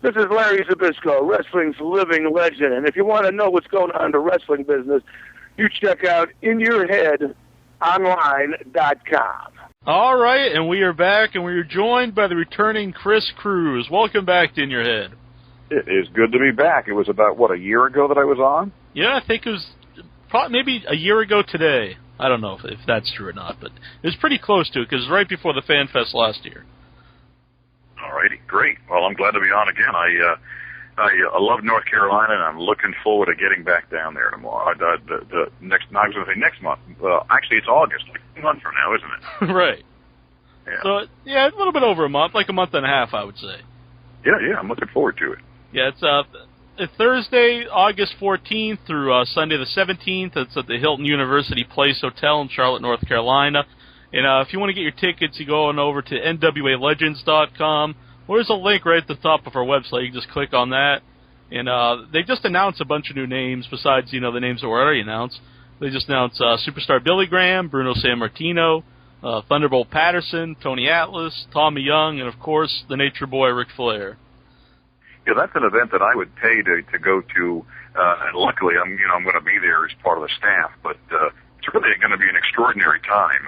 This is Larry Zbyszko, wrestling's living legend. And if you want to know what's going on in the wrestling business, you check out InYourHeadOnline.com. All right, and we are back, and we are joined by the returning Chris Cruz. Welcome back to In Your Head. It is good to be back. It was about, a year ago that I was on? Yeah, I think it was probably maybe a year ago today. I don't know if that's true or not, but it was pretty close to it, because it was right before the Fan Fest last year. All righty, great. Well, I'm glad to be on again. I love North Carolina, and I'm looking forward to getting back down there tomorrow. I was going to say next month. Actually, it's August, like a month from now, isn't it? Right. Yeah. So, yeah, a little bit over a month, like a month and a half, I would say. Yeah, I'm looking forward to it. Yeah, it's Thursday, August 14th through Sunday the 17th. It's at the Hilton University Place Hotel in Charlotte, North Carolina. And if you want to get your tickets, you go on over to NWALegends.com. Well, there's a link right at the top of our website. You can just click on that. And they just announced a bunch of new names besides, the names that were already announced. They just announced Superstar Billy Graham, Bruno Sammartino, Thunderbolt Patterson, Tony Atlas, Tommy Young, and, of course, the Nature Boy, Ric Flair. Yeah, that's an event that I would pay to go to, and luckily I'm going to be there as part of the staff. But it's really going to be an extraordinary time.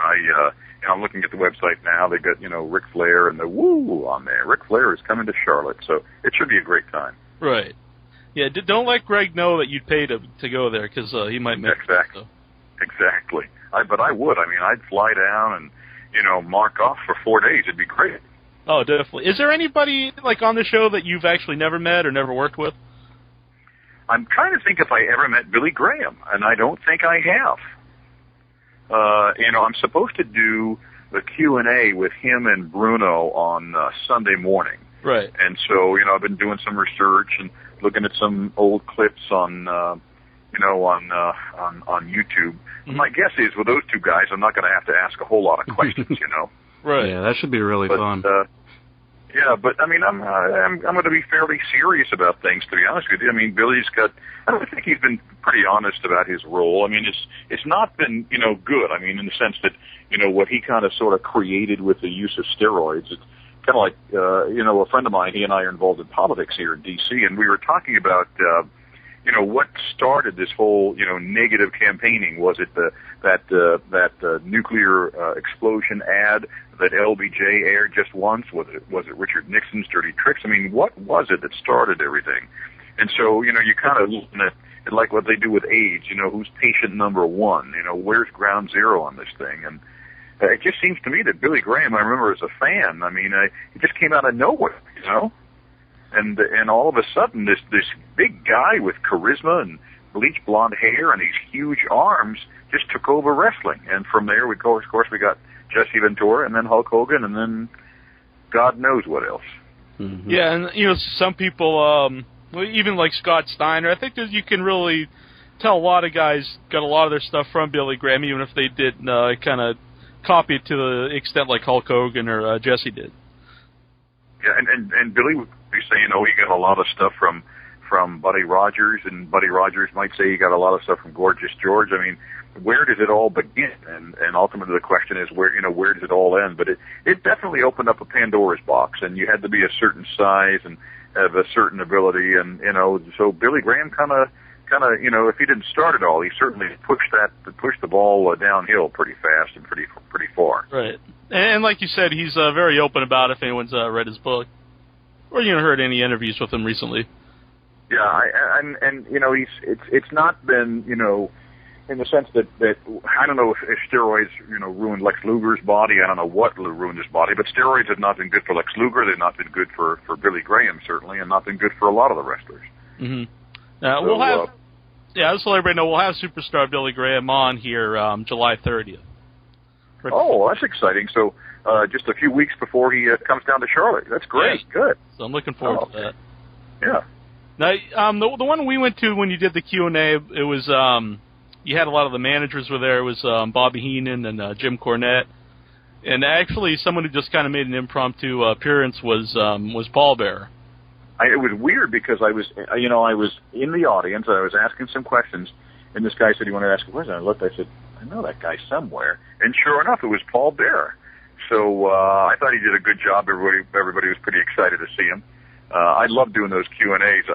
I'm looking at the website now. They got Ric Flair and the woo on there. Ric Flair is coming to Charlotte, so it should be a great time. Right. Yeah. Don't let Greg know that you'd pay to go there because he might miss it. So. Exactly. But I would. I mean, I'd fly down and mark off for 4 days. It'd be great. Oh, definitely. Is there anybody on the show that you've actually never met or never worked with? I'm trying to think if I ever met Billy Graham, and I don't think I have. I'm supposed to do the Q&A with him and Bruno on Sunday morning. Right. And so, I've been doing some research and looking at some old clips on YouTube. Mm-hmm. My guess is with those two guys, I'm not going to have to ask a whole lot of questions, Right. Yeah, that should be really fun. But I mean, I'm going to be fairly serious about things, to be honest with you. I mean, Billy's got. I think he's been pretty honest about his role. I mean, it's not been good. I mean, in the sense that what he kind of sort of created with the use of steroids. It's kind of like a friend of mine. He and I are involved in politics here in D.C., and we were talking about. What started this whole, negative campaigning? Was it that nuclear explosion ad that LBJ aired just once? Was it Richard Nixon's dirty tricks? I mean, what was it that started everything? And so, you kind of looking at like what they do with AIDS, who's patient number one? Where's ground zero on this thing? And it just seems to me that Billy Graham, I remember as a fan, I mean, he just came out of nowhere, And all of a sudden, this big guy with charisma and bleached blonde hair and these huge arms just took over wrestling. And from there, of course, we got Jesse Ventura and then Hulk Hogan and then God knows what else. Mm-hmm. Yeah, and some people, even like Scott Steiner, I think that you can really tell a lot of guys got a lot of their stuff from Billy Graham, even if they did kind of copy it to the extent like Hulk Hogan or Jesse did. Yeah, and Billy would be saying, he got a lot of stuff from Buddy Rogers, and Buddy Rogers might say he got a lot of stuff from Gorgeous George. I mean, where does it all begin? And ultimately the question is where does it all end? But it definitely opened up a Pandora's box, and you had to be a certain size and have a certain ability, and so Billy Graham kind of if he didn't start it all, he certainly pushed the ball downhill pretty fast and pretty far. Right. And like you said, he's very open about it if anyone's read his book or heard any interviews with him recently. Yeah, it's not been in the sense that I don't know if steroids ruined Lex Luger's body. I don't know what ruined his body, but steroids have not been good for Lex Luger. They've not been good for Billy Graham certainly, and not been good for a lot of the wrestlers. Mm-hmm. We'll have just to let everybody know, we'll have Superstar Billy Graham on here July 30th. Oh, that's exciting. So just a few weeks before he comes down to Charlotte. That's great. Yeah. Good. So I'm looking forward to that. Yeah. Now, the one we went to when you did the Q&A, it was you had a lot of the managers were there. It was Bobby Heenan and Jim Cornette. And actually, someone who just kind of made an impromptu appearance was Paul Bearer. It was weird because I was in the audience. I was asking some questions, and this guy said he wanted to ask a question. I looked. I said, I know that guy somewhere. And sure enough, it was Paul Bearer. So I thought he did a good job. Everybody was pretty excited to see him. I love doing those Q&As.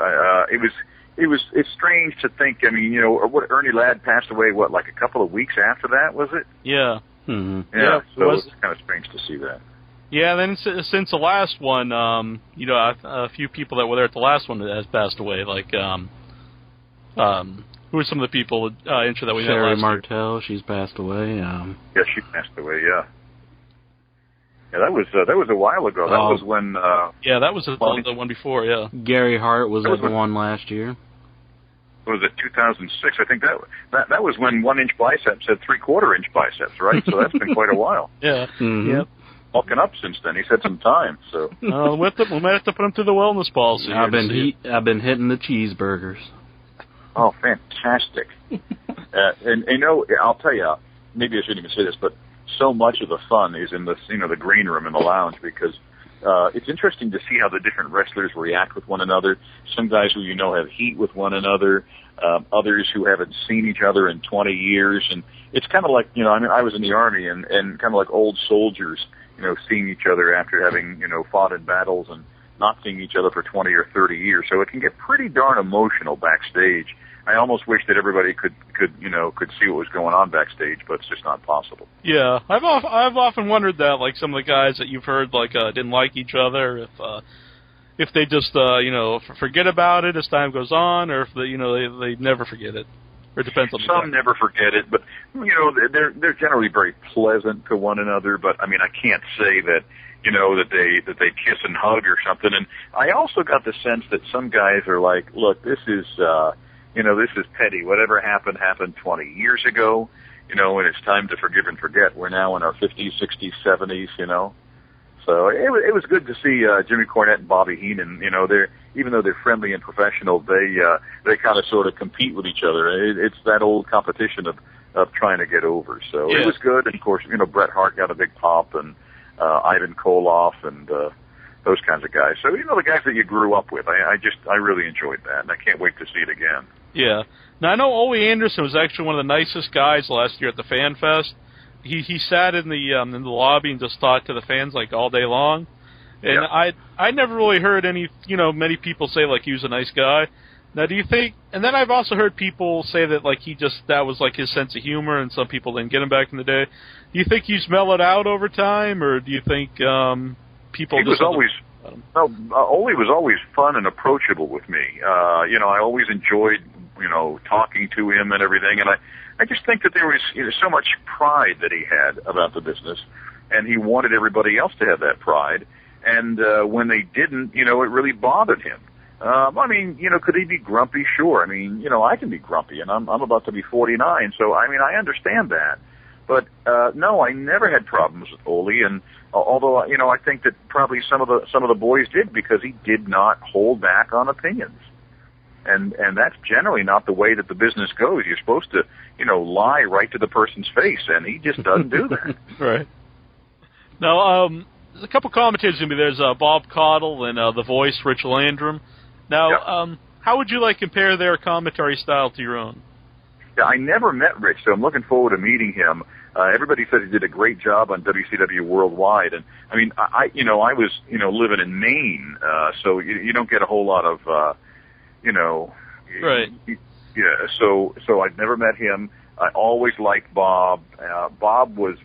It's strange to think. I mean, you know, what Ernie Ladd passed away. What, like a couple of weeks after that, was it? Yeah. Mm-hmm. Yeah. So it's kind of strange to see that. Yeah. Then since the last one, you know, a few people that were there at the last one has passed away. Like, who are some of the people intro that we met Sherry last Martel, she's passed away. Yeah, she passed away. Yeah. Yeah, that was a while ago. That was when. Yeah, that was the one before. Yeah. Gary Hart was at the one last year. Was it 2006? I think that was when 1-inch biceps had 3/4-inch biceps, right? So that's been quite a while. Yeah. Mm-hmm. Yep. Bulking up since then. He's had some time. So. We might have to put him through the wellness policy. I've been hitting the cheeseburgers. Oh, fantastic! And you know, I'll tell you, maybe I shouldn't even say this, but so much of the fun is in the green room in the lounge, because it's interesting to see how the different wrestlers react with one another. Some guys who have heat with one another, others who haven't seen each other in 20 years, and it's kind of like, I was in the Army, and kind of like old soldiers, seeing each other after having fought in battles and not seeing each other for 20 or 30 years. So it can get pretty darn emotional backstage. I almost wish that everybody could see what was going on backstage, but it's just not possible. Yeah, I've often wondered that, like some of the guys that you've heard didn't like each other, if they just forget about it as time goes on, or if they never forget it. Or it depends on some never forget it, but they're generally very pleasant to one another. But I mean, I can't say that that they kiss and hug or something. And I also got the sense that some guys are like, look, this is this is petty. Whatever happened 20 years ago, and it's time to forgive and forget. We're now in our 50s, 60s, 70s, So it was good to see Jimmy Cornette and Bobby Heenan. Even though they're friendly and professional, they kind of sort of compete with each other. It's that old competition of trying to get over. So It was good. And of course, Bret Hart got a big pop, and Ivan Koloff and those kinds of guys. So the guys that you grew up with. I really enjoyed that, and I can't wait to see it again. Yeah. Now I know Ole Anderson was actually one of the nicest guys last year at the Fan Fest. He sat in the lobby and just talked to the fans like all day long, and I never really heard many people say like he was a nice guy. Now, do you think? And then I've also heard people say that like that was like his sense of humor, and some people didn't get him back in the day. Do you think he's mellowed out over time, or do you think people? He was always. Ole was always fun and approachable with me. I always enjoyed talking to him and everything, and I just think that there was so much pride that he had about the business, and he wanted everybody else to have that pride. And when they didn't, it really bothered him. Could he be grumpy? Sure. I can be grumpy, and I'm about to be 49, so I understand that. But no, I never had problems with Ole, and although I think that probably some of the boys did, because he did not hold back on opinions. And that's generally not the way that the business goes. You're supposed to, lie right to the person's face, and he just doesn't do that. Right. Now, there's a couple commentators going to be. There's Bob Caudle and The Voice, Rich Landrum. Now, how would you compare their commentary style to your own? Yeah, I never met Rich, so I'm looking forward to meeting him. Everybody said he did a great job on WCW Worldwide, and I was living in Maine, so you don't get a whole lot of right. Yeah, so I've never met him. I always liked Bob. Bob was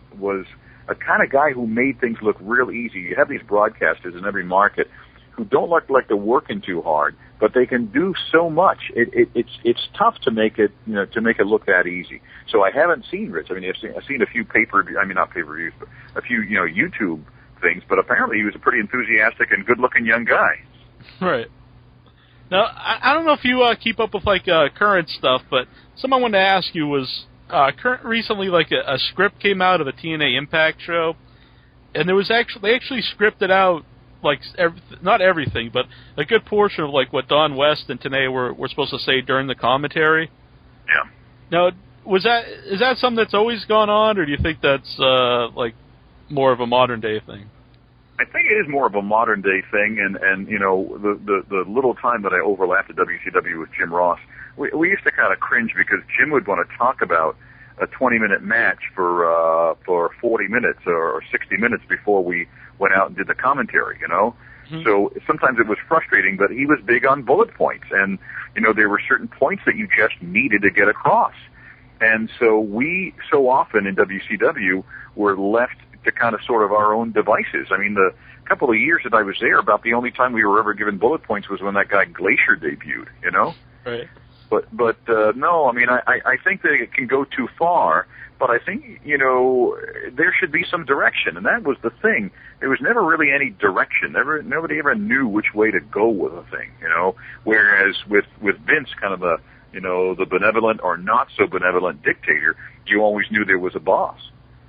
a kind of guy who made things look real easy. You have these broadcasters in every market who don't look like they're working too hard, but they can do so much. It's tough to make it look that easy. So I haven't seen Rich. I've seen a few not pay-per-views, but a few YouTube things. But apparently he was a pretty enthusiastic and good-looking young guy. Right. Now, I don't know if you keep up with current stuff, but something I wanted to ask you was recently a script came out of the TNA Impact show, and they actually scripted out not everything, but a good portion of what Don West and Tenay were supposed to say during the commentary. Yeah. Now, is that something that's always gone on, or do you think that's more of a modern day thing? I think it is more of a modern day thing, and the little time that I overlapped at WCW with Jim Ross, we used to kind of cringe because Jim would want to talk about a 20-minute match for 40 minutes or 60 minutes before we went out and did the commentary, So sometimes it was frustrating, but he was big on bullet points. And, there were certain points that you just needed to get across. And so we, so often in WCW, were left to kind of sort of our own devices. I mean, the couple of years that I was there, about the only time we were ever given bullet points was when that guy Glacier debuted, Right. But no, I mean, I think that it can go too far, but I think, there should be some direction, and that was the thing. There was never really any direction. Nobody ever knew which way to go with a thing, whereas with Vince, kind of the benevolent or not so benevolent dictator, you always knew there was a boss.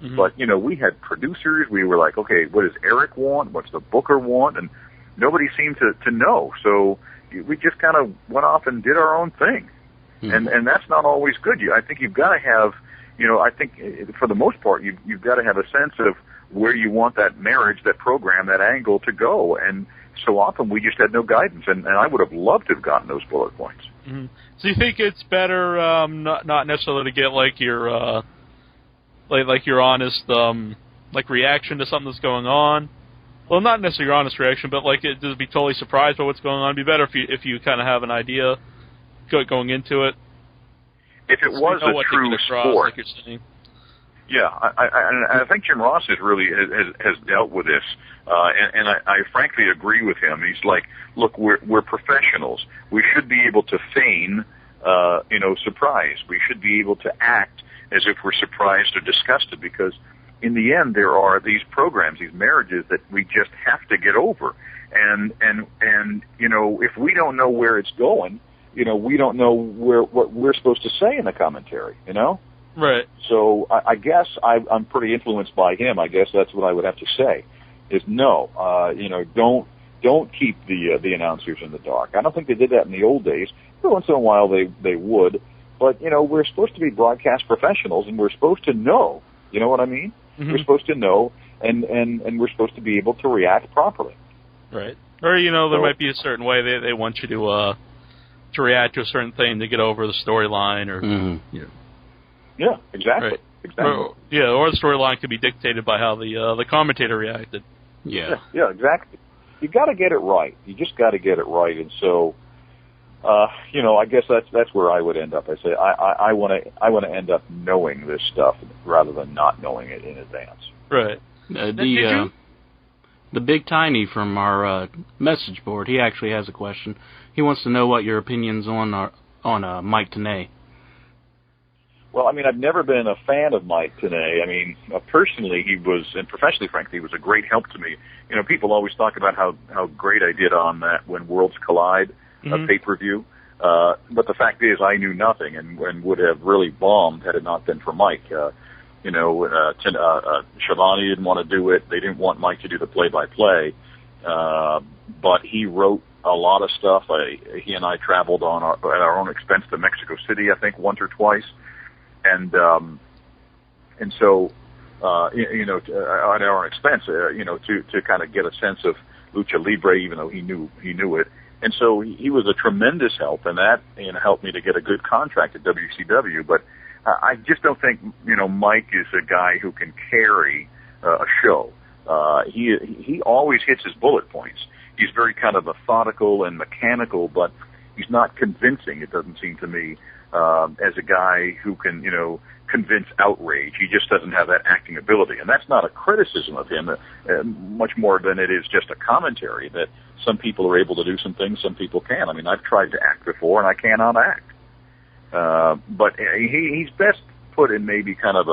Mm-hmm. But, we had producers. We were like, okay, what does Eric want? What's the booker want? And nobody seemed to know. So we just kind of went off and did our own thing. Mm-hmm. And that's not always good. I think you've got to have, I think for the most part, you've got to have a sense of where you want that marriage, that program, that angle to go. And so often we just had no guidance. And I would have loved to have gotten those bullet points. Mm-hmm. So you think it's better not necessarily to get like your honest reaction to something that's going on? Well, not necessarily your honest reaction, but like it just be totally surprised by what's going on. It'd be better if you kind of have an idea going into it. If it was a true sport, like you're saying. Yeah, I think Jim Ross has dealt with this, and I frankly agree with him. He's like, look, we're professionals. We should be able to feign, surprise. We should be able to act as if we're surprised or disgusted, because in the end there are these programs, these marriages that we just have to get over. And if we don't know where it's going, we don't know what we're supposed to say in the commentary, Right. So I guess I'm pretty influenced by him. I guess that's what I would have to say is no, don't keep the announcers in the dark. I don't think they did that in the old days. Every once in a while they would. But, we're supposed to be broadcast professionals, and we're supposed to know. You know what I mean? Mm-hmm. We're supposed to know, and we're supposed to be able to react properly. Right. Or, there might be a certain way they want you to react to a certain thing to get over the storyline. Or Yeah, exactly. Right. Exactly. Or the storyline could be dictated by how the commentator reacted. Yeah, exactly. You got to get it right. You just got to get it right, and so... I guess that's where I would end up. I say I want to end up knowing this stuff rather than not knowing it in advance. Right. The Big Tiny from our message board, he actually has a question. He wants to know what your opinions on Mike Tenay. Well, I mean, I've never been a fan of Mike Tenay. I mean, personally, he was, and professionally, frankly, he was a great help to me. People always talk about how great I did on that When Worlds Collide. A pay-per-view. But the fact is, I knew nothing and would have really bombed had it not been for Mike. Schiavone didn't want to do it. They didn't want Mike to do the play-by-play. But he wrote a lot of stuff. He and I traveled at our own expense to Mexico City, I think, once or twice. And so, at our own expense, to kind of get a sense of Lucha Libre, even though he knew it. And so he was a tremendous help, and that helped me to get a good contract at WCW. But I just don't think Mike is a guy who can carry a show. He always hits his bullet points. He's very kind of methodical and mechanical, but he's not convincing. It doesn't seem to me as a guy who can convince outrage. He just doesn't have that acting ability, and that's not a criticism of him, much more than it is just a commentary that some people are able to do some things, some people can't. I mean, I've tried to act before, and I cannot act. But he's best put in maybe kind of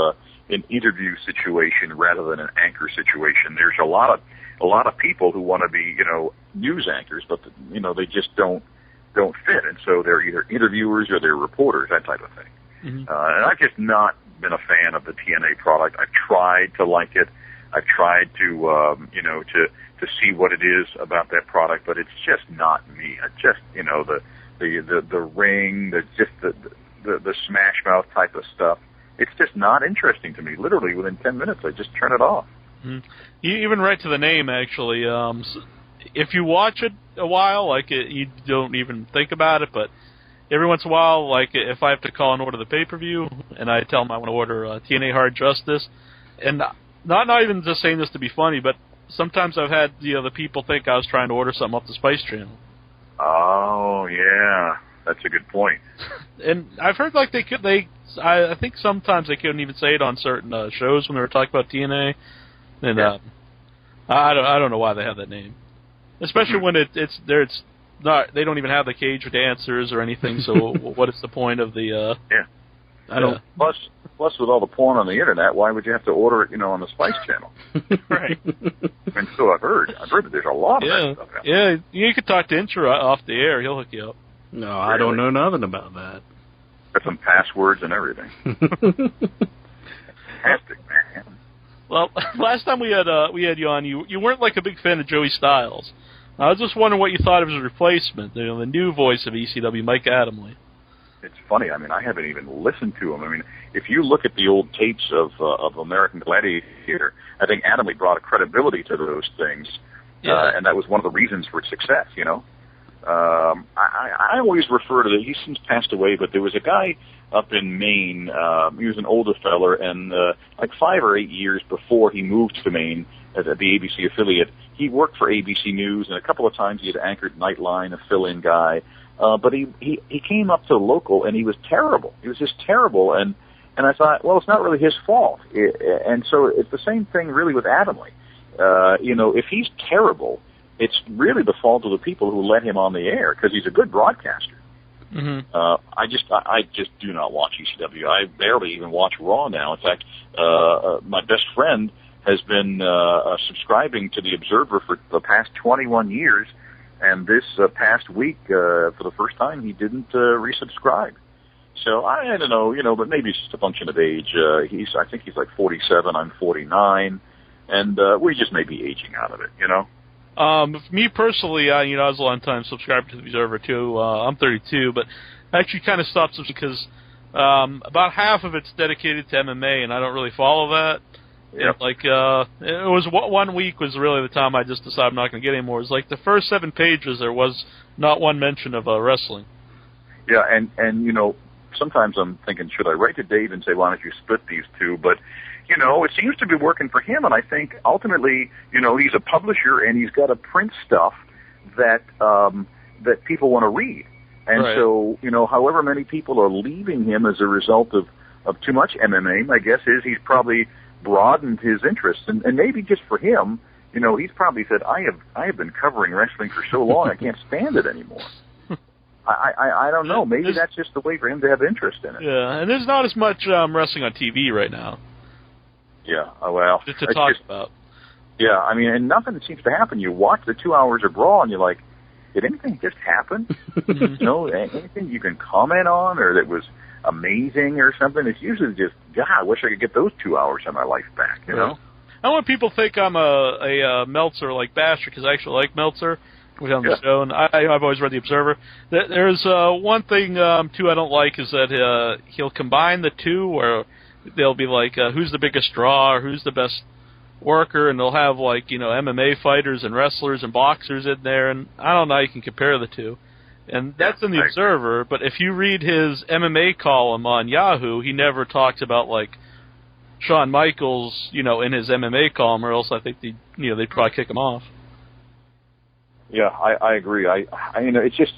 an interview situation rather than an anchor situation. There's a lot of people who want to be news anchors, but they just don't fit, and so they're either interviewers or they're reporters, that type of thing. Mm-hmm. And I've just not been a fan of the TNA product. I've tried to like it. I've tried to see what it is about that product, but it's just not me. I just the ring, the smash mouth type of stuff. It's just not interesting to me. Literally within 10 minutes, I just turn it off. Mm-hmm. You even right to the name, actually. If you watch it a while, you don't even think about it, but every once in a while, if I have to call and order the pay-per-view, and I tell them I want to order TNA Hard Justice, and not even just saying this to be funny, but sometimes I've had the people think I was trying to order something off the Spice Channel. Oh yeah, that's a good point. And I've heard like I think sometimes they couldn't even say it on certain shows when they were talking about TNA. And I don't know why they have that name, especially when it's not, they don't even have the cage with dancers or anything. So what is the point of the? I don't. Plus, with all the porn on the internet, why would you have to order it, on the Spice Channel? Right. And so I've heard that there's a lot of that stuff out there. Yeah, you could talk to Intra off the air. He'll hook you up. No, really? I don't know nothing about that. Got some passwords and everything. Fantastic, man. Well, last time we had you on, you weren't like a big fan of Joey Styles. I was just wondering what you thought of his replacement, the new voice of ECW, Mike Adamle. It's funny. I mean, I haven't even listened to him. I mean, if you look at the old tapes of American Gladiator, I think Adamle brought a credibility to those things, and that was one of the reasons for its success. I always refer to he's since passed away, but there was a guy up in Maine. He was an older feller, and like 5 or 8 years before he moved to Maine at the ABC affiliate, he worked for ABC News, and a couple of times he had anchored Nightline, a fill-in guy. But he came up to the local, and he was terrible. He was just terrible, and I thought, well, it's not really his fault. And so it's the same thing really with Adamle. If he's terrible, it's really the fault of the people who let him on the air, because he's a good broadcaster. Mm-hmm. I just do not watch ECW. I barely even watch Raw now. In fact, my best friend has been subscribing to the Observer for the past 21 years, and this past week, for the first time, he didn't resubscribe. So I don't know, but maybe it's just a function of age. I think he's like 47. I'm 49, and we just may be aging out of it. Me personally, I was a long time subscriber to the Observer too. I'm 32, but I actually kind of stopped because about half of it's dedicated to MMA, and I don't really follow that. Yep. It was 1 week was really the time I just decided I'm not going to get any more. It was like the first 7 pages, there was not one mention of wrestling. Yeah, and sometimes I'm thinking, should I write to Dave and say, why don't you split these two? But, it seems to be working for him, and I think ultimately, he's a publisher and he's got to print stuff that people want to read. And right. So, however many people are leaving him as a result of too much MMA, my guess is he's probably broadened his interests, and maybe just for him, he's probably said, I have been covering wrestling for so long, I can't stand it anymore. I don't know. Maybe that's just the way for him to have interest in it. Yeah, and there's not as much wrestling on TV right now. Yeah, well, just to talk about. Yeah, I mean, and nothing seems to happen. You watch the 2 hours of Raw, and you're like, did anything just happen? Anything you can comment on, or that was amazing or something? It's usually just, God, I wish I could get those 2 hours of my life back, you know? I don't want people to think I'm a Meltzer like basher, because I actually like Meltzer. We on the show, and I've always read the Observer. There's one thing too I don't like is that he'll combine the two, where they'll be like, who's the biggest draw, or who's the best worker, and they'll have MMA fighters and wrestlers and boxers in there, and I don't know how you can compare the two. And that's in the Observer, but if you read his MMA column on Yahoo, he never talks about Shawn Michaels, in his MMA column, or else I think they'd probably kick him off. Yeah, I agree. It's just,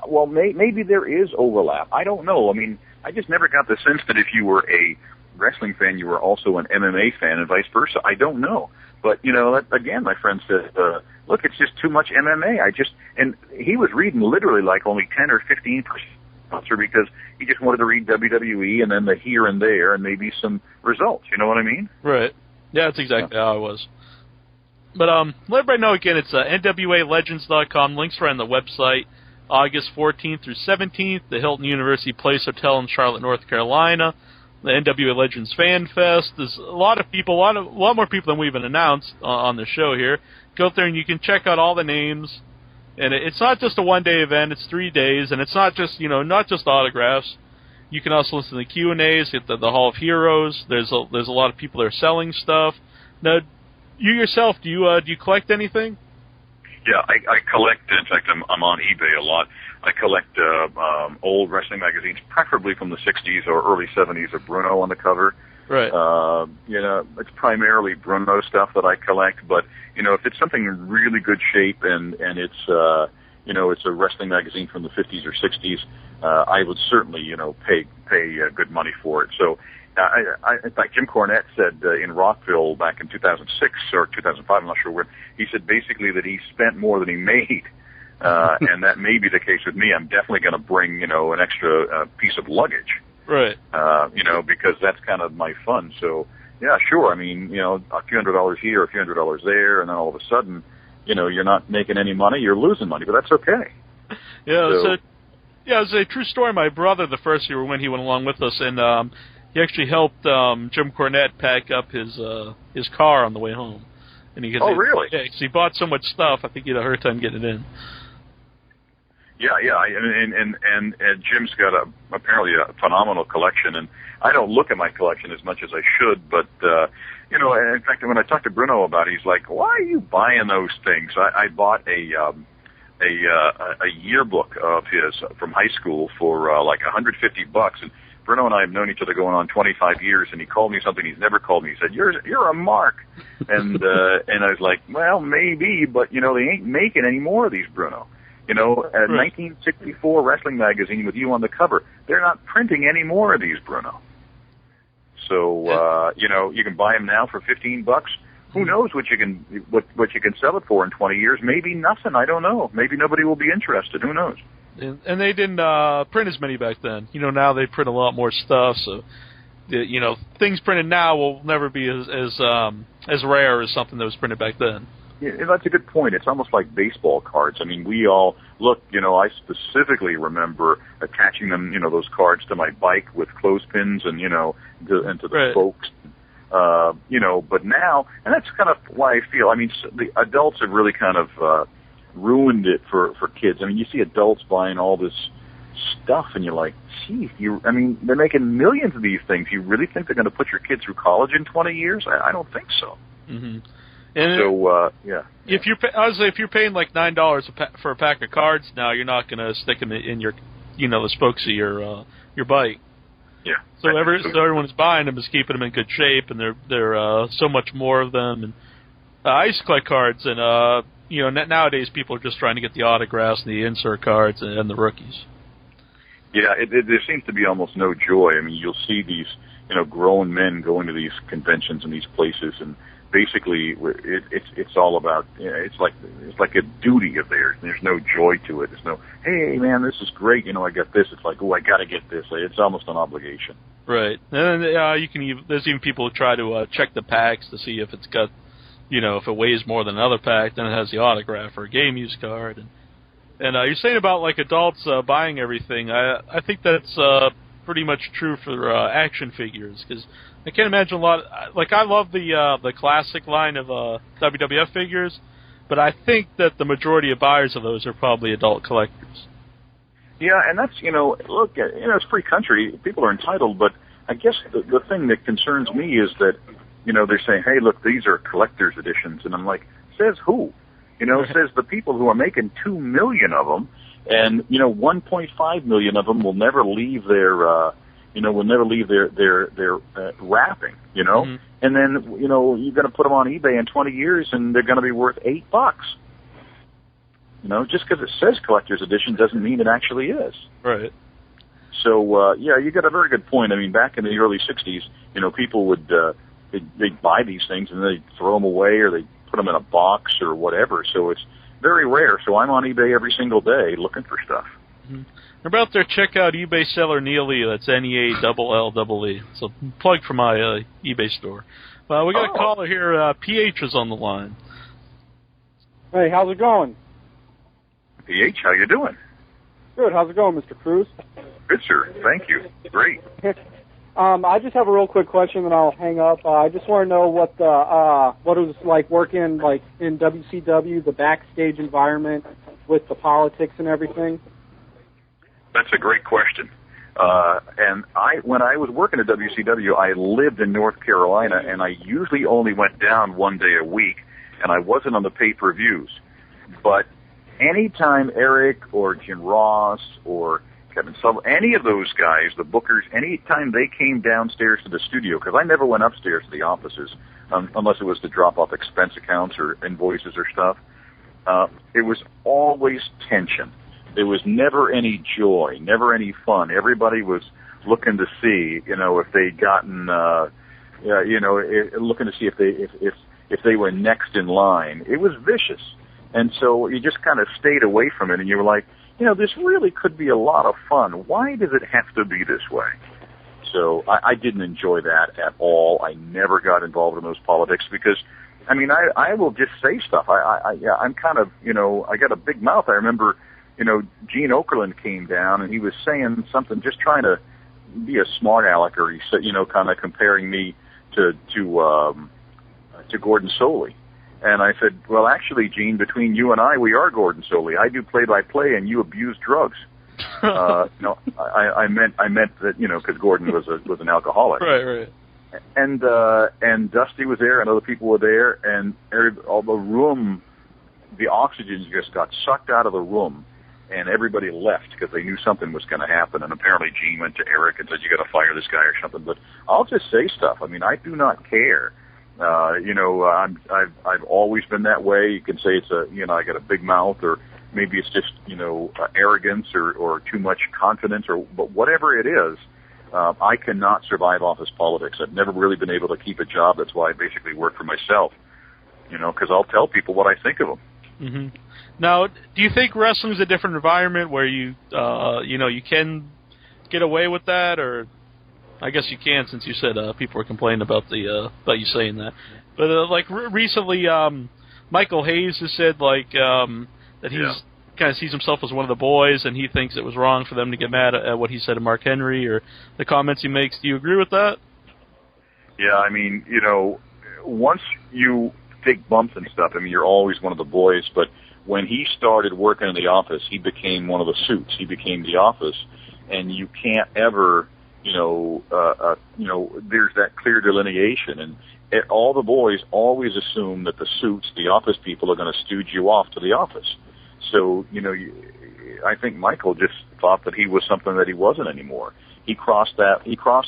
well, maybe there is overlap. I don't know. I mean, I just never got the sense that if you were a wrestling fan, you were also an MMA fan, and vice versa. I don't know. But, again, my friend said, look, it's just too much MMA. And he was reading literally only 10 or 15% because he just wanted to read WWE and then the here and there and maybe some results. You know what I mean? Right. Yeah, that's exactly how I was. But let everybody know again, it's NWALegends.com. Links are on the website. August 14th through 17th, the Hilton University Place Hotel in Charlotte, North Carolina. The NWA Legends Fan Fest. There's a lot of people, a lot more people than we even announced on the show here. Go up there and you can check out all the names. And it's not just a one-day event; it's 3 days, and it's not just not just autographs. You can also listen to the Q&As at the Hall of Heroes. There's a lot of people there selling stuff. Now, you yourself, do you collect anything? Yeah, I collect. In fact, I'm on eBay a lot. I collect old wrestling magazines, preferably from the 60s or early 70s of Bruno on the cover. Right. It's primarily Bruno stuff that I collect, but, if it's something in really good shape and it's, it's a wrestling magazine from the 50s or 60s, I would certainly, pay good money for it. So, in fact, Jim Cornette said in Rockville back in 2006 or 2005, I'm not sure when, he said basically that he spent more than he made. And that may be the case with me. I'm definitely going to bring, an extra piece of luggage. Right. Because that's kind of my fun. So, yeah, sure. I mean, a few $100s here, a few $100s there, and then all of a sudden, you're not making any money, you're losing money, but that's okay. Yeah, it's a true story. My brother, the first year when he went along with us, and he actually helped Jim Cornette pack up his car on the way home. And really? Yeah, because he bought so much stuff, I think he had a hard time getting it in. Yeah, and Jim's got apparently a phenomenal collection, and I don't look at my collection as much as I should, but, in fact, when I talked to Bruno about it, he's like, why are you buying those things? I bought a yearbook of his from high school for like $150, and Bruno and I have known each other going on 25 years, and he called me something he's never called me. He said, "You're a mark," and I was like, "Well, maybe, but they ain't making any more of these, Bruno. A 1964 wrestling magazine with you on the cover. They're not printing any more of these, Bruno. So you can buy them now for $15. Who knows what you can sell it for in 20 years? Maybe nothing. I don't know. Maybe nobody will be interested. Who knows?" And they didn't print as many back then. Now they print a lot more stuff, so things printed now will never be as rare as something that was printed back then. Yeah, that's a good point. It's almost like baseball cards. I mean, we all look. I specifically remember attaching them, those cards to my bike with clothespins and to the spokes. But now, and that's kind of why I feel. I mean, the adults have really kind of ruined it for kids. I mean, you see adults buying all this stuff, and you're like, gee, they're making millions of these things. You really think they're going to put your kid through college in 20 years? I don't think so. Mm-hmm. And so, yeah. If you're paying like $9 for a pack of cards now, you're not going to stick them in your, the spokes of your bike. Yeah. So everyone's buying them is keeping them in good shape, and they're so much more of them. And I used to collect cards, and nowadays people are just trying to get the autographs and the insert cards and the rookies. Yeah, there seems to be almost no joy. I mean, you'll see these, grown men going to these conventions and these places, and basically it's all about, it's like a duty of theirs. There's no joy to it. There's no, hey man, this is great. I got this. It's like, oh, I got to get this. It's almost an obligation. Right, and then there's even people who try to check the packs to see if it's got, if it weighs more than another pack, then it has the autograph or a game use card. And you're saying about like adults buying everything. I think that's pretty much true for action figures, because I can't imagine a lot. Like, I love the classic line of WWF figures, but I think that the majority of buyers of those are probably adult collectors. Yeah, and that's look, it's free country. People are entitled, but I guess the thing that concerns me is that they're saying, hey, look, these are collector's editions, and I'm like, says who? Says the people who are making 2 million of them, and 1.5 million of them will never leave their wrapping, Mm-hmm. and then you're going to put them on eBay in 20 years, and they're going to be worth $8. Just because it says collector's edition doesn't mean it actually is. Right. So you got a very good point. I mean, back in the early '60s, people would they'd buy these things and they'd throw them away, or they'd put them in a box or whatever. So it's very rare. So I'm on eBay every single day looking for stuff. Mm-hmm. About there, check out eBay seller Neely. That's NEALLEE. So plug for my eBay store. We got a caller here. PH is on the line. Hey, how's it going? PH, how you doing? Good. How's it going, Mr. Cruz? Good, sir. Thank you. Great. I just have a real quick question, and I'll hang up. I just want to know what it was like working like in WCW, the backstage environment with the politics and everything. That's a great question. And when I was working at WCW, I lived in North Carolina, and I usually only went down one day a week, and I wasn't on the pay-per-views. But anytime Eric or Jim Ross or Kevin Sullivan, any of those guys, the bookers, anytime they came downstairs to the studio, because I never went upstairs to the offices unless it was to drop off expense accounts or invoices or stuff, it was always tension. There was never any joy, never any fun. Everybody was looking to see, if they'd gotten, looking to see if they were next in line. It was vicious. And so you just kind of stayed away from it, and you were like, this really could be a lot of fun. Why does it have to be this way? So I didn't enjoy that at all. I never got involved in those politics because, I will just say stuff. I'm kind of, I got a big mouth. I remember, Gene Okerlund came down, and he was saying something, just trying to be a smart aleck, or he said, kind of comparing me to Gordon Soley. And I said, well, actually, Gene, between you and I, we are Gordon Soley. I do play-by-play, and you abuse drugs. No, I meant that, because Gordon was an alcoholic. Right. And Dusty was there, and other people were there, and all the room, the oxygen just got sucked out of the room, and everybody left because they knew something was going to happen. And apparently, Gene went to Eric and said, "You got to fire this guy or something." But I'll just say stuff. I do not care. I've always been that way. You can say it's I got a big mouth, or maybe it's just, arrogance or too much confidence, but whatever it is, I cannot survive office politics. I've never really been able to keep a job. That's why I basically work for myself, because I'll tell people what I think of them. Mm-hmm. Now, do you think wrestling's a different environment where you can get away with that, or? I guess you can, since you said people were complaining about you saying that. But recently, Michael Hayes has said that he's kind of sees himself as one of the boys, and he thinks it was wrong for them to get mad at what he said to Mark Henry or the comments he makes. Do you agree with that? Yeah, once you take bumps and stuff, you're always one of the boys. But when he started working in the office, he became one of the suits. He became the office, and you can't ever. There's that clear delineation, and all the boys always assume that the suits, the office people, are going to stooge you off to the office. So, I think Michael just thought that he was something that he wasn't anymore. He crossed the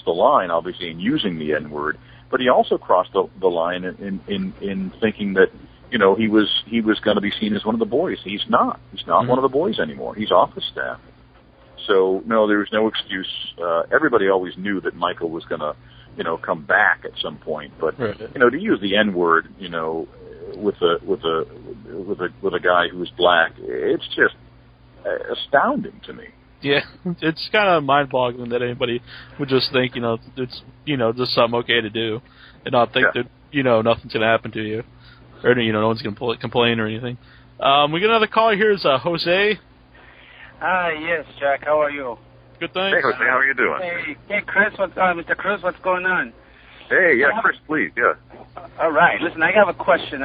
line, obviously, in using the N-word, but he also crossed the line in thinking that, he was going to be seen as one of the boys. He's not. He's not one of the boys anymore. He's office staff. So, no, there was no excuse. Everybody always knew that Michael was going to, come back at some point. But, right. To use the N-word, with a guy who's black, it's just astounding to me. Yeah, it's kind of mind-boggling that anybody would just think, it's, just something okay to do, and not think that, nothing's going to happen to you, or, no one's going to complain or anything. We got another caller here. Is Jose. Yes, Jack. How are you? Good, thanks. Hey, Jose, how are you doing? Hey, Chris. Mr. Cruz, what's going on? Hey, yeah, Chris, please, yeah. All right. Listen, I have a question.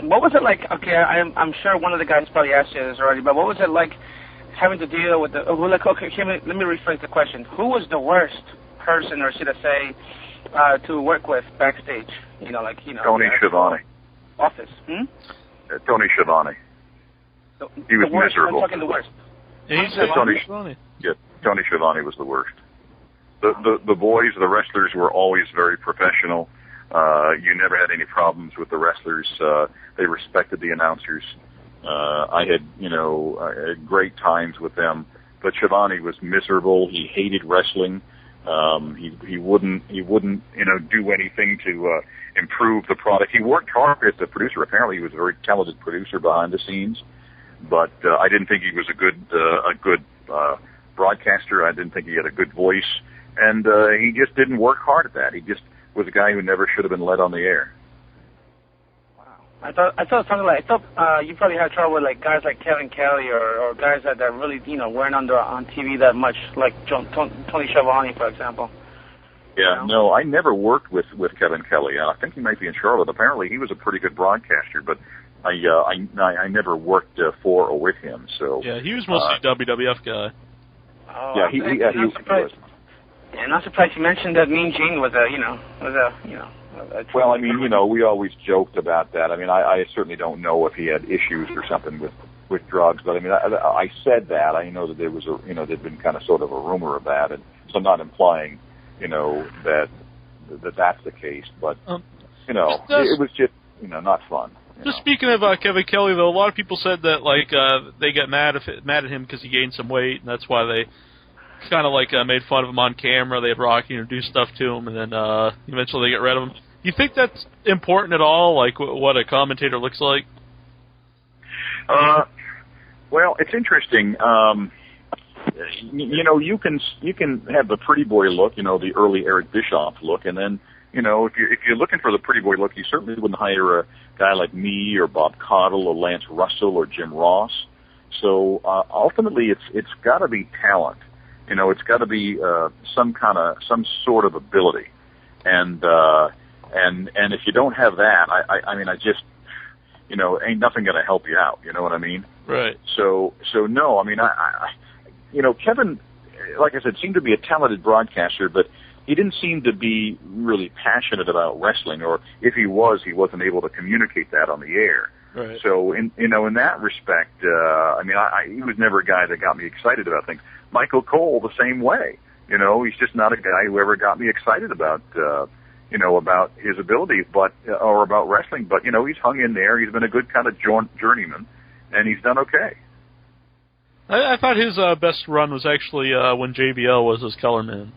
What was it like? Okay, I'm sure one of the guys probably asked you this already, but what was it like having to deal with let me rephrase the question. Who was the worst person, or should I say, to work with backstage? Tony Schiavone. Office. Tony Schiavone. He was miserable. I'm talking the worst. Tony Schiavone was the worst. The boys, the wrestlers, were always very professional. You never had any problems with the wrestlers. They respected the announcers. I had great times with them. But Schiavone was miserable. He hated wrestling. He wouldn't do anything to improve the product. He worked hard as a producer. Apparently, he was a very talented producer behind the scenes. But I didn't think he was a good broadcaster. I didn't think he had a good voice, and he just didn't work hard at that. He just was a guy who never should have been let on the air. Wow. I thought you probably had trouble with guys like Kevin Kelly or guys that really weren't on TV that much, like Tony Schiavone, for example. Yeah, no, I never worked with Kevin Kelly. I think he might be in Charlotte. Apparently, he was a pretty good broadcaster, but I never worked for or with him. So yeah, he was mostly a WWF guy. Oh, yeah, he was. Yeah, not surprised you mentioned that Mean Gene was Well, we always joked about that. I certainly don't know if he had issues or something with with drugs. But I mean, I said that. I know that there was there'd been kind of sort of a rumor of that, and so I'm not implying, that that's the case. But it was just not fun. Just speaking of Kevin Kelly, though, a lot of people said that they got mad at him because he gained some weight, and that's why they kind of made fun of him on camera. They had Rocky do stuff to him, and then eventually they get rid of him. You think that's important at all? What a commentator looks like? Well, it's interesting. You can have the pretty boy look, the early Eric Bischoff look, and then if you're looking for the pretty boy look, you certainly wouldn't hire a guy like me or Bob Caudle or Lance Russell or Jim Ross. So ultimately, it's got to be talent. It's got to be some sort of ability, and if you don't have that, I just ain't nothing going to help you out. You know what I mean? Right. So no, I mean Kevin, like I said, seemed to be a talented broadcaster, but he didn't seem to be really passionate about wrestling, or if he was, he wasn't able to communicate that on the air. Right. So in that respect, he was never a guy that got me excited about things. Michael Cole, the same way. He's just not a guy who ever got me excited about about his ability, or about wrestling. But he's hung in there. He's been a good kind of journeyman, and he's done okay. I thought his best run was actually when JBL was his color man.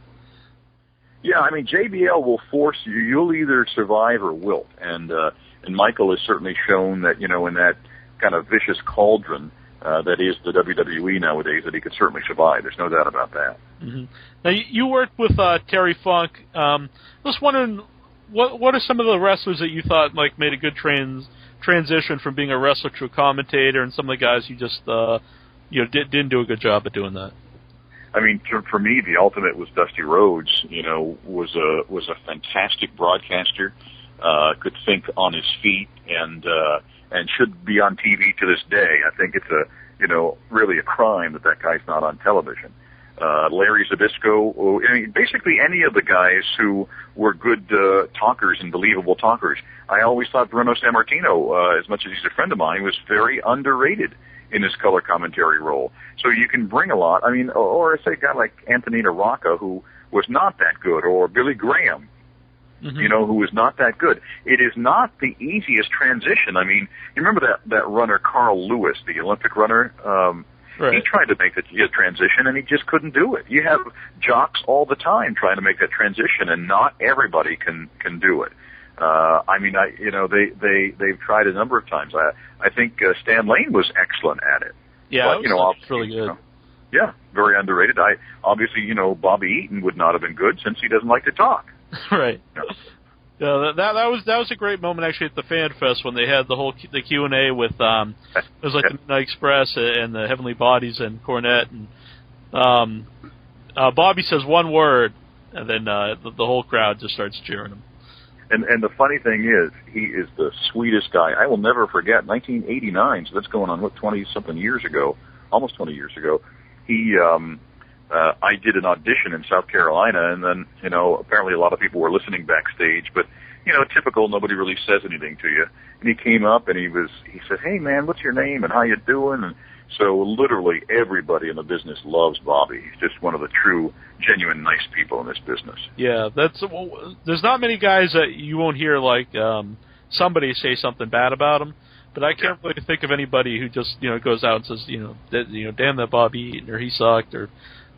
Yeah, I mean, JBL will force you. You'll either survive or wilt. And Michael has certainly shown that, in that kind of vicious cauldron that is the WWE nowadays, that he could certainly survive. There's no doubt about that. Mm-hmm. Now, you worked with Terry Funk. I was wondering, what are some of the wrestlers that you thought made a good transition from being a wrestler to a commentator, and some of the guys you just didn't do a good job at doing that? I mean, for me, the ultimate was Dusty Rhodes. Was a fantastic broadcaster. Could think on his feet, and should be on TV to this day. I think it's really a crime that guy's not on television. Larry Zbyszko, basically any of the guys who were good talkers and believable talkers. I always thought Bruno Sammartino, as much as he's a friend of mine, was very underrated in his color commentary role. So you can bring a lot. I mean, or say a guy like Antonina Rocca, who was not that good, or Billy Graham, who was not that good. It is not the easiest transition. I mean, you remember that runner, Carl Lewis, the Olympic runner? Right. He tried to make the transition, and he just couldn't do it. You have jocks all the time trying to make that transition, and not everybody can do it. They've tried a number of times. I think Stan Lane was excellent at it. Yeah, but, it's really good. Yeah, very underrated. Obviously, Bobby Eaton would not have been good since he doesn't like to talk. Right. Yeah, that was a great moment actually at the Fan Fest when they had the Q&A with it was like the Midnight Express and the Heavenly Bodies and Cornette, and Bobby says one word, and then the whole crowd just starts cheering him. And the funny thing is, he is the sweetest guy. I will never forget 1989. So that's going on 20-something years ago, almost 20 years ago. I did an audition in South Carolina, and then apparently a lot of people were listening backstage, but typical, nobody really says anything to you. And he came up and he said, "Hey man, what's your name and how you doing?" And so literally everybody in the business loves Bobby. He's just one of the true, genuine, nice people in this business. Yeah, there's not many guys that you won't hear somebody say something bad about him. But I can't really think of anybody who just goes out and says damn that Bobby Eaton, or he sucked, or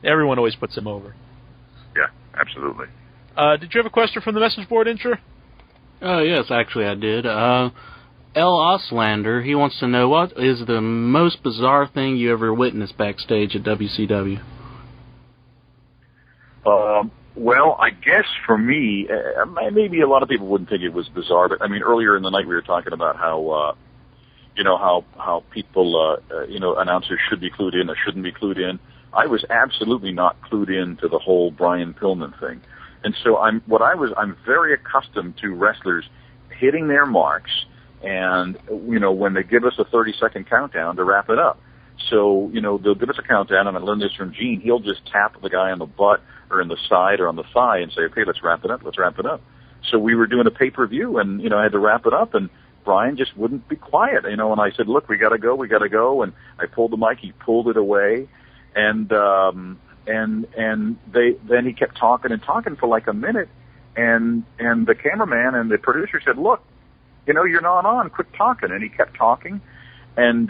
everyone always puts him over. Yeah, absolutely. Did you have a question from the message board, Incher? Yes, actually I did. L. Oslander, he wants to know, what is the most bizarre thing you ever witnessed backstage at WCW? Well, I guess for me, maybe a lot of people wouldn't think it was bizarre, but I mean, earlier in the night we were talking about how people, announcers should be clued in or shouldn't be clued in. I was absolutely not clued in to the whole Brian Pillman thing. And so I'm very accustomed to wrestlers hitting their marks, and, when they give us a 30-second countdown to wrap it up. So, they'll give us a countdown, and I learned this from Gene. He'll just tap the guy on the butt or in the side or on the thigh and say, "Okay, let's wrap it up. So we were doing a pay-per-view, and, I had to wrap it up, and Brian just wouldn't be quiet, you know, and I said, look, we got to go, and I pulled the mic, he pulled it away, and then he kept talking for like a minute, and the cameraman and the producer said, look, you know, you're not on, quit talking, and he kept talking, and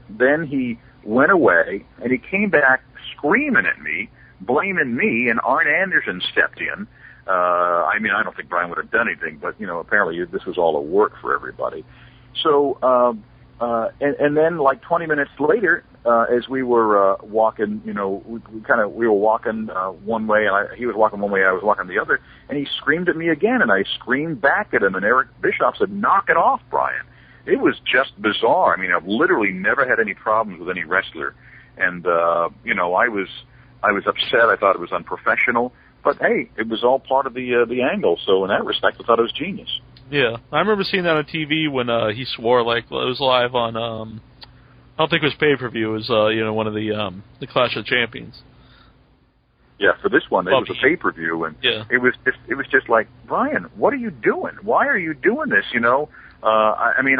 then he went away, and he came back screaming at me, blaming me, and Arn Anderson stepped in. I mean, I don't think Brian would have done anything, but, you know, apparently this was all a work for everybody. So, and then like 20 minutes later, as we were walking, you know, we were walking one way, and he was walking one way, I was walking the other, and he screamed at me again, and I screamed back at him, and Eric Bischoff said, knock it off, Brian. It was just bizarre. I mean, I've literally never had any problems with any wrestler, and, you know, I was upset. I thought it was unprofessional. But, hey, it was all part of the angle, so in that respect, I thought it was genius. Yeah, I remember seeing that on TV when he swore, like, it was live on, I don't think it was pay-per-view, it was, you know, one of the Clash of Champions. Yeah, for this one, it was a pay-per-view, and it was just like, Brian, what are you doing? Why are you doing this, you know? I mean,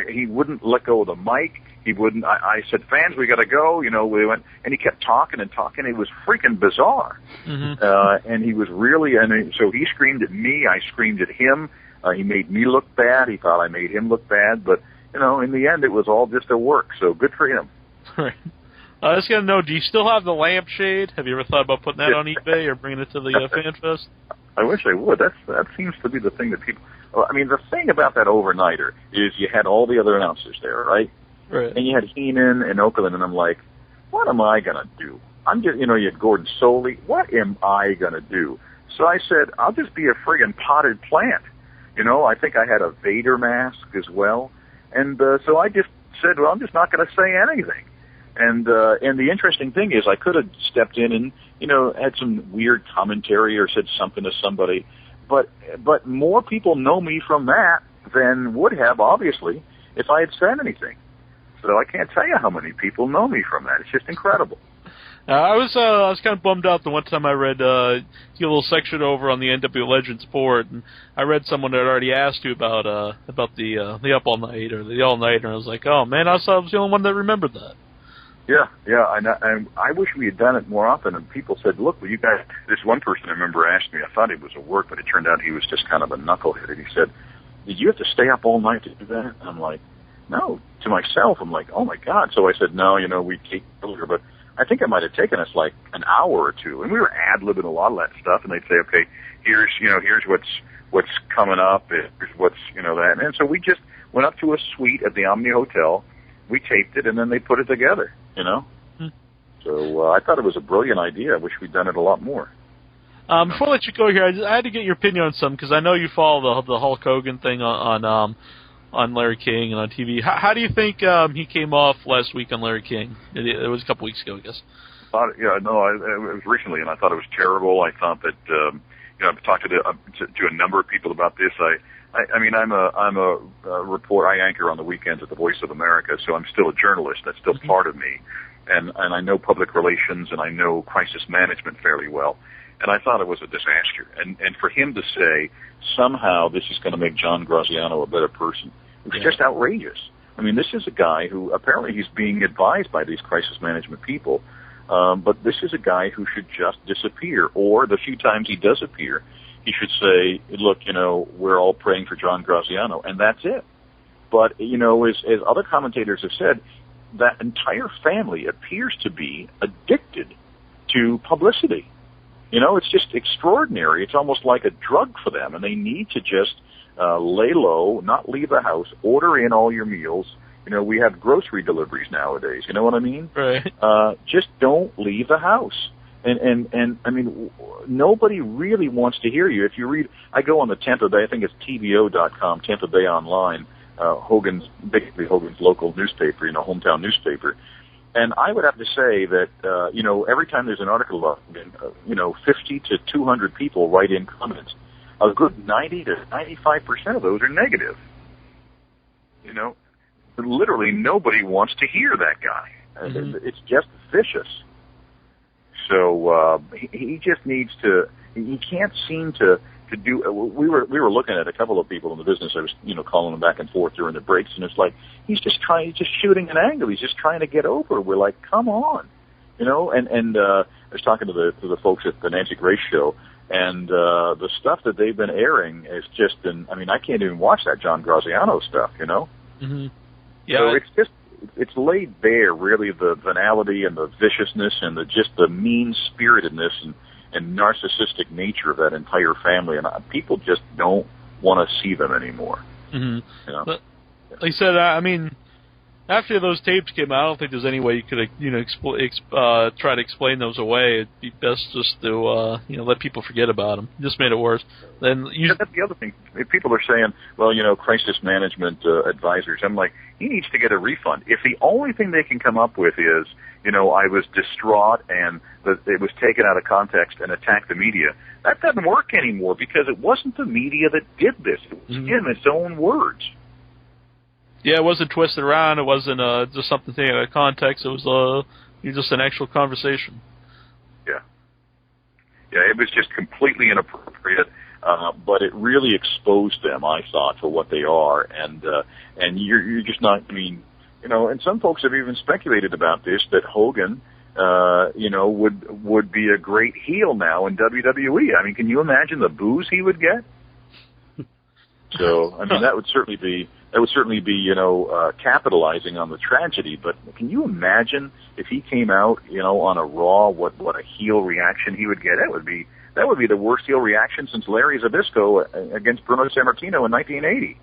he wouldn't let go of the mic. He wouldn't. I said, fans, we got to go. You know, we went, and he kept talking and talking. It was freaking bizarre. Mm-hmm. And he was really, so he screamed at me. I screamed at him. He made me look bad. He thought I made him look bad. But, you know, in the end, it was all just a work. So good for him. Right. I was going to know, do you still have the lampshade? Have you ever thought about putting that on eBay or bringing it to the Fan Fest? I wish I would. That seems to be the thing that people. I mean, the thing about that overnighter is you had all the other announcers there, right? Right. And you had Heenan and Okerlund, and I'm like, what am I going to do? I'm just, you know, you had Gordon Soley. What am I going to do? So I said, I'll just be a friggin' potted plant. You know, I think I had a Vader mask as well. And so I just said, well, I'm just not going to say anything. And the interesting thing is I could have stepped in and, you know, had some weird commentary or said something to somebody. But more people know me from that than would have, obviously, if I had said anything. So I can't tell you how many people know me from that. It's just incredible. I was kind of bummed out the one time I read your little section over on the NWA Legends board, and I read someone had already asked you about the Up All Night or the All Nighter, and I was like, oh man, I was the only one that remembered that. Yeah, I wish we had done it more often. And people said, look, well, you guys. This one person I remember asked me. I thought it was a work, but it turned out he was just kind of a knucklehead. And he said, did you have to stay up all night to do that? And I'm like, no. To myself, I'm like, oh my God. So I said, no, you know, we take earlier, but I think it might have taken us like an hour or two, and we were ad-libbing a lot of that stuff. And they'd say, okay, here's what's coming up, here's what's, you know, that. And so we just went up to a suite at the Omni Hotel. We taped it, and then they put it together, you know. So I thought it was a brilliant idea. I wish we'd done it a lot more. Before I let you go here, I had to get your opinion on something, because I know you follow the Hulk Hogan thing on Larry King and on TV. How do you think he came off last week on Larry King? It was a couple weeks ago, I guess. It was recently, and I thought it was terrible. I thought that, you know, I've talked to a number of people about this. I mean, I'm a reporter. I anchor on the weekends at the Voice of America, so I'm still a journalist. That's still part of me, and I know public relations and I know crisis management fairly well. And I thought it was a disaster. And for him to say somehow this is going to make John Graziano a better person, it was just outrageous. I mean, this is a guy who apparently he's being advised by these crisis management people, but this is a guy who should just disappear. Or the few times he does appear, he should say, look, you know, we're all praying for John Graziano, and that's it. But, you know, as other commentators have said, that entire family appears to be addicted to publicity. You know, it's just extraordinary. It's almost like a drug for them, and they need to just lay low, not leave the house, order in all your meals. You know, we have grocery deliveries nowadays. You know what I mean? Right. Just don't leave the house. And I mean, nobody really wants to hear you. If you read, I go on the Tampa Bay, I think it's TBO.com, Tampa Bay Online, basically Hogan's local newspaper, you know, hometown newspaper. And I would have to say that, you know, every time there's an article about Hogan, you know, 50 to 200 people write in comments. A good 90 to 95% of those are negative. You know, literally nobody wants to hear that guy. Mm-hmm. It's just vicious. So he just needs to. He can't seem to to do. We were looking at a couple of people in the business. I was, calling them back and forth during the breaks, and it's like he's just shooting an angle. He's just trying to get over. We're like, come on, And I was talking to the folks at the Nancy Grace show, and the stuff that they've been airing has just been. I mean, I can't even watch that John Graziano stuff. Mm-hmm. Yeah. So it's laid bare, really, the venality and the viciousness and the mean-spiritedness and narcissistic nature of that entire family, and people just don't want to see them anymore. Mm-hmm. But, like I said, I mean, after those tapes came out, I don't think there's any way you could, try to explain those away. It'd be best just to, let people forget about them. It just made it worse. Then that's the other thing. People are saying, well, crisis management advisors. I'm like, he needs to get a refund. If the only thing they can come up with is, I was distraught and it was taken out of context and attacked the media, that doesn't work anymore because it wasn't the media that did this. It was in its own words. Yeah, it wasn't twisted around. It wasn't just something taken out of context. It was just an actual conversation. Yeah, it was just completely inappropriate. But it really exposed them, I thought, for what they are, and you're just not. I mean, and some folks have even speculated about this, that Hogan, would be a great heel now in WWE. I mean, can you imagine the boos he would get? So, I mean, that would certainly be capitalizing on the tragedy. But can you imagine if he came out, on a Raw, what a heel reaction he would get? That would be the worst heel reaction since Larry Zbyszko against Bruno Sammartino in 1980.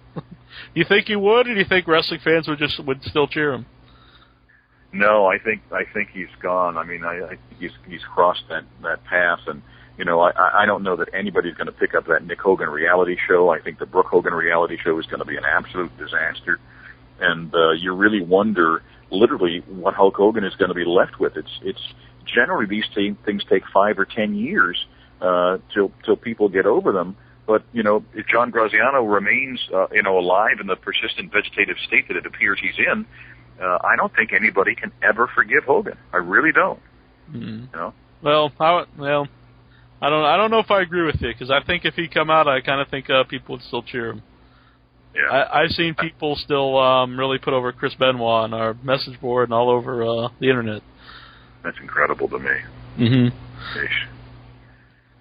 You think he would, or do you think wrestling fans would still cheer him? No, I think he's gone. I mean, I think he's crossed that path, and I don't know that anybody's going to pick up that Nick Hogan reality show. I think the Brooke Hogan reality show is going to be an absolute disaster, and you really wonder, literally, what Hulk Hogan is going to be left with. It's generally these things take 5 or 10 years till people get over them. But if John Graziano remains alive in the persistent vegetative state that it appears he's in, I don't think anybody can ever forgive Hogan. I really don't. Mm-hmm. Well, I don't know if I agree with you, because I think if he come out, I kind of think people would still cheer him. Yeah. I've seen people still really put over Chris Benoit on our message board and all over the internet. That's incredible to me. Mm-hmm. Ish.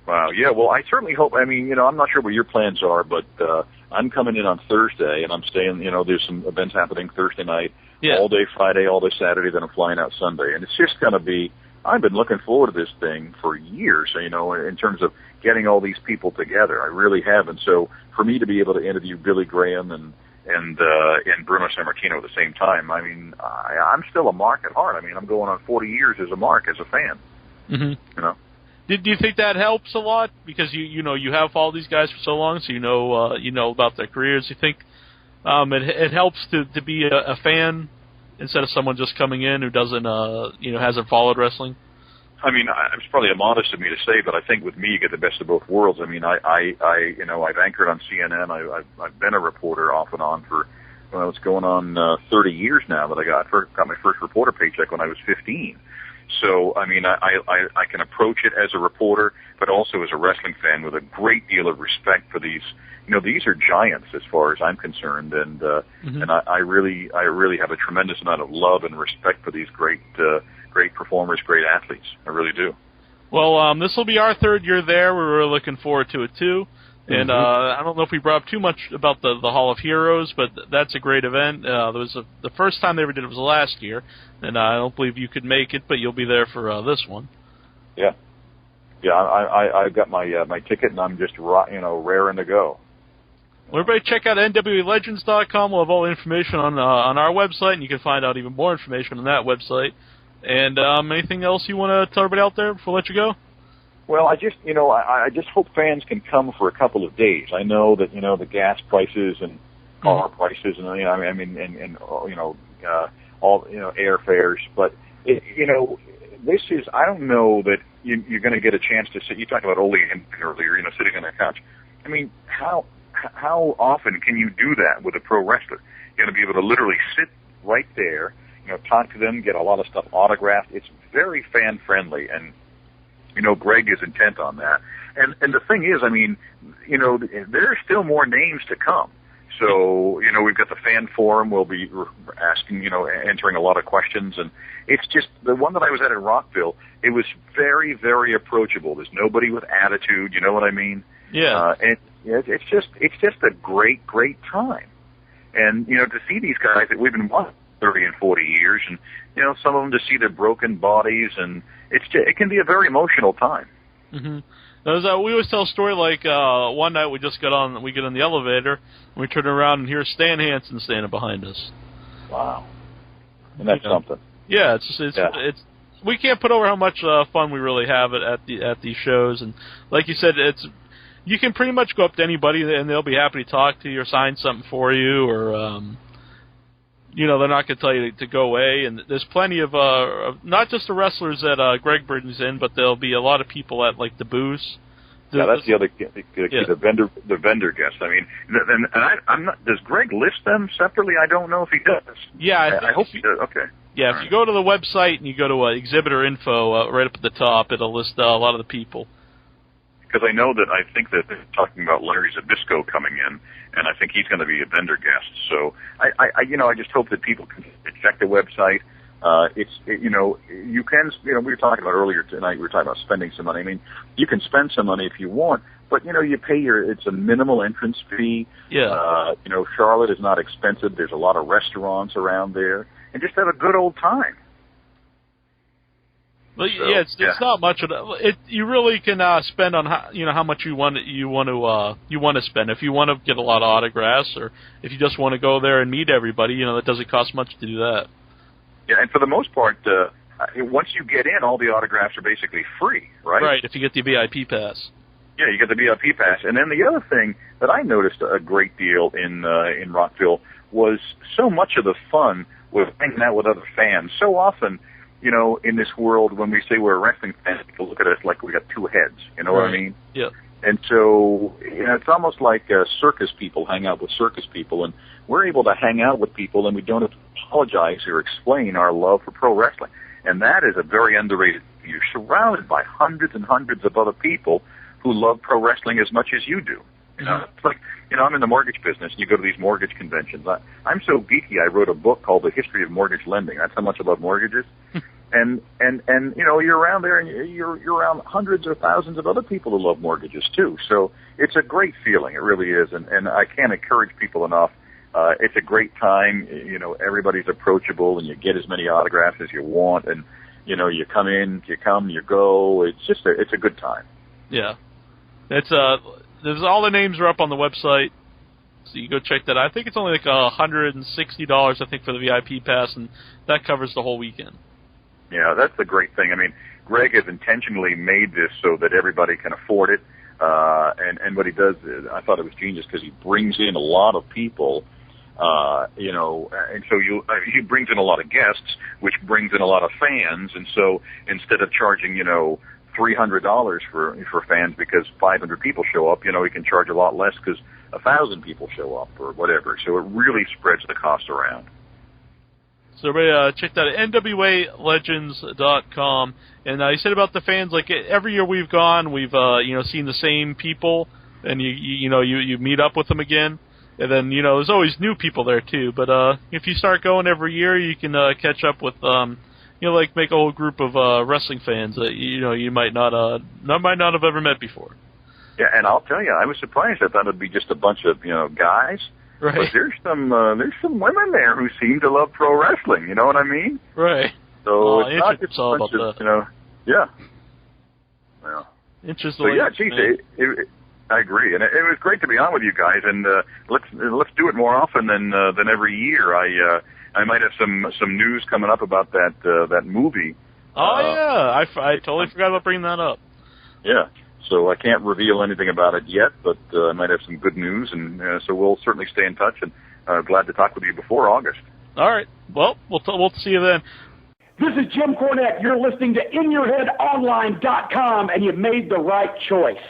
Wow. Yeah. Well, I certainly hope. I mean, I'm not sure what your plans are, but I'm coming in on Thursday, and I'm staying. There's some events happening Thursday night, all day Friday, all day Saturday. Then I'm flying out Sunday, and it's just going to be. I've been looking forward to this thing for years. In terms of getting all these people together, I really have. And so, for me to be able to interview Billy Graham and Bruno Sammartino at the same time, I mean, I'm still a mark at heart. I mean, I'm going on 40 years as a mark, as a fan. Mm-hmm. Do you think that helps a lot because you have followed these guys for so long, so you know about their careers? You think it helps to be a fan instead of someone just coming in who doesn't hasn't followed wrestling? I mean, it's probably immodest of me to say, but I think with me you get the best of both worlds. I mean, I've anchored on CNN. I've been a reporter off and on for it's going on 30 years now that I got my first reporter paycheck when I was 15. So, I mean, I can approach it as a reporter, but also as a wrestling fan with a great deal of respect for these. These are giants as far as I'm concerned, and and I really have a tremendous amount of love and respect for these great performers, great athletes. I really do. Well, this will be our third year there. We're really looking forward to it too. And I don't know if we brought up too much about the Hall of Heroes, but that's a great event. The first time they ever did it was last year, and I don't believe you could make it, but you'll be there for this one. Yeah, I've got my ticket, and I'm just raring to go. Well, everybody check out NWALegends.com. We'll have all the information on our website, and you can find out even more information on that website. And anything else you want to tell everybody out there before I let you go? Well, I just hope fans can come for a couple of days. I know that the gas prices and car prices and all airfares, but this is, I don't know that you're going to get a chance to sit. You talked about Ole earlier, sitting on a couch. I mean, how often can you do that with a pro wrestler? You're going to be able to literally sit right there, talk to them, get a lot of stuff autographed. It's very fan friendly, and Greg is intent on that. And the thing is, I mean, there are still more names to come. So, we've got the fan forum. We'll be asking, answering a lot of questions. And it's just the one that I was at in Rockville, it was very, very approachable. There's nobody with attitude. You know what I mean? Yeah. And it's just a great, great time. And, to see these guys that we've been watching 30 and 40 years, and, some of them to see their broken bodies, and it can be a very emotional time. Mm-hmm. We always tell a story like one night we get in the elevator, and we turn around and hear Stan Hansen standing behind us. Wow. And that's something. Yeah, it's we can't put over how much fun we really have at these shows, and like you said, you can pretty much go up to anybody and they'll be happy to talk to you or sign something for you, or they're not going to tell you to go away. And there's plenty of not just the wrestlers that Greg brings in, but there'll be a lot of people at like the booths. That's the other key, the vendor guests. I mean, I'm not. Does Greg list them separately? I don't know if he does. Yeah, I hope he does. Okay. Yeah, if you go to the website and you go to exhibitor info right up at the top, it'll list a lot of the people. Because I think that they're talking about Larry Zbyszko coming in, and I think he's going to be a vendor guest. So I just hope that people can check the website. You can, we were talking about earlier tonight, we were talking about spending some money. I mean, you can spend some money if you want, but, you pay it's a minimal entrance fee. Yeah. Charlotte is not expensive. There's a lot of restaurants around there, and just have a good old time. Well, it's not much of it. You really can spend on how much you want to spend. If you want to get a lot of autographs, or if you just want to go there and meet everybody, it doesn't cost much to do that. Yeah, and for the most part, once you get in, all the autographs are basically free, right? Right, if you get the VIP pass. Yeah, you get the VIP pass. And then the other thing that I noticed a great deal in Rockville was so much of the fun was hanging out with other fans. So often, in this world, when we say we're a wrestling fan, people look at us like we got two heads. You know what I mean? Yeah. And so, it's almost like circus people hang out with circus people, and we're able to hang out with people, and we don't have to apologize or explain our love for pro wrestling. And that is a very underrated. You're surrounded by hundreds and hundreds of other people who love pro wrestling as much as you do. It's like, I'm in the mortgage business, and you go to these mortgage conventions. I'm so geeky, I wrote a book called The History of Mortgage Lending. That's how much I love mortgages. And you're around there, and you're around hundreds or thousands of other people who love mortgages too. So it's a great feeling, it really is, and I can't encourage people enough. It's a great time. Everybody's approachable, and you get as many autographs as you want, and you come in, you go. It's a good time. Yeah, there's all the names are up on the website, so you go check that out. I think it's only like $160, I think, for the VIP pass, and that covers the whole weekend. Yeah, that's the great thing. I mean, Greg has intentionally made this so that everybody can afford it. And what he does is, I thought it was genius because he brings in a lot of people, and so he brings in a lot of guests, which brings in a lot of fans. And so instead of charging, $300 for fans because 500 people show up, he can charge a lot less because 1,000 people show up or whatever. So it really spreads the cost around. So everybody check that at NWALegends.com. And you said about the fans, like every year we've gone, we've seen the same people, and you meet up with them again. And then there's always new people there too. But if you start going every year, you can catch up with make a whole group of wrestling fans that you might not have ever met before. Yeah, and I'll tell you, I was surprised. I thought it'd be just a bunch of guys. Right. But there's some women there who seem to love pro wrestling. You know what I mean? Right. So it's not just a bunch of, yeah. Yeah. Interesting. So yeah, geez, I agree, and it was great to be on with you guys. And let's do it more often than every year. I might have some news coming up about that movie. Oh yeah, I totally forgot about bringing that up. Yeah. So I can't reveal anything about it yet, but I might have some good news, and so we'll certainly stay in touch, and glad to talk with you before August. All right. Well, we'll see you then. This is Jim Cornette. You're listening to InYourHeadOnline.com, and you made the right choice.